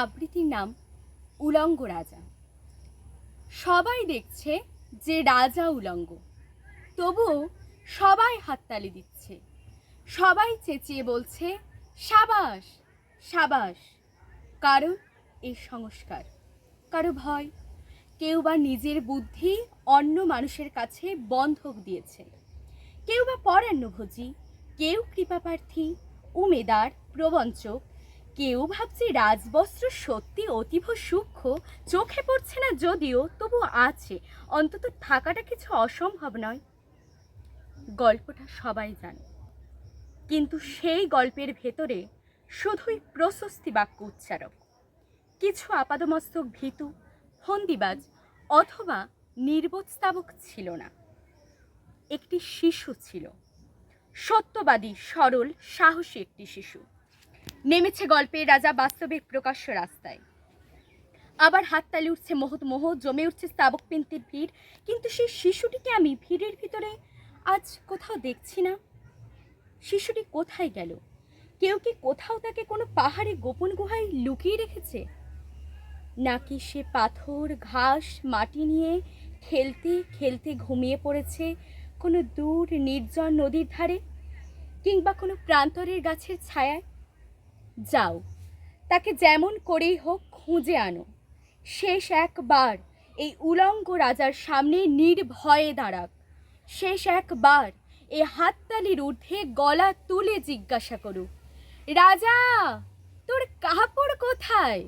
আবৃত্তির নাম উলঙ্গ রাজা। সবাই দেখছে যে রাজা উলঙ্গ, তবুও সবাই হাততালি দিচ্ছে, সবাই চেঁচিয়ে বলছে সাবাস সাবাস। কারণ এই সংস্কার, কারো ভয়, কেউ বা নিজের বুদ্ধি অন্য মানুষের কাছে বন্ধক দিয়েছে, কেউ বা পরান্নভোজী, কেউ কৃপাপ্রার্থী, উমেদার, প্রবঞ্চক, কেউ ভাবছে রাজবস্ত্র সত্যি অতীব সূক্ষ্ম, চোখে পড়ছে না যদিও তবু আছে, অন্তত থাকাটা কিছু অসম্ভব নয়। গল্পটা সবাই জানে, কিন্তু সেই গল্পের ভেতরে শুধুই প্রশস্তি বাক্য উচ্চারক, কিছু আপাদমস্তক ভীতু, ফন্দিবাজ অথবা নির্বোধস্তাবক ছিল না। একটি শিশু ছিল, সত্যবাদী, সরল, সাহসী একটি শিশু। নেমেছে গল্পের রাজা বাস্তবে প্রকাশ্য রাস্তায়। আবার হাততালি উঠছে মোহ, জমে উঠছে স্তাবক পিন্তির ভিড়, কিন্তু সেই শিশুটিকে আমি ভিড়ের ভিতরে আজ কোথাও দেখছি না। শিশুটি কোথায় গেল? কেউ কি কোথাও তাকে কোনো পাহাড়ে গোপন গুহায় লুকিয়ে রেখেছে? নাকি সে পাথর, ঘাস, মাটি নিয়ে খেলতে খেলতে ঘুমিয়ে পড়েছে কোনো দূর নির্জন নদীর ধারে, কিংবা কোনো প্রান্তরের গাছের ছায়ায়? যাও, তাকে যেমন করেই হোক খুঁজে আনো। শেষ একবার এই উলঙ্গ রাজার সামনে নির্ভয়ে দাঁড়াক। শেষ একবার এই হাততালির ঊর্ধ্বে গলা তুলে জিজ্ঞাসা করুক, রাজা তোর কাপড় কোথায়?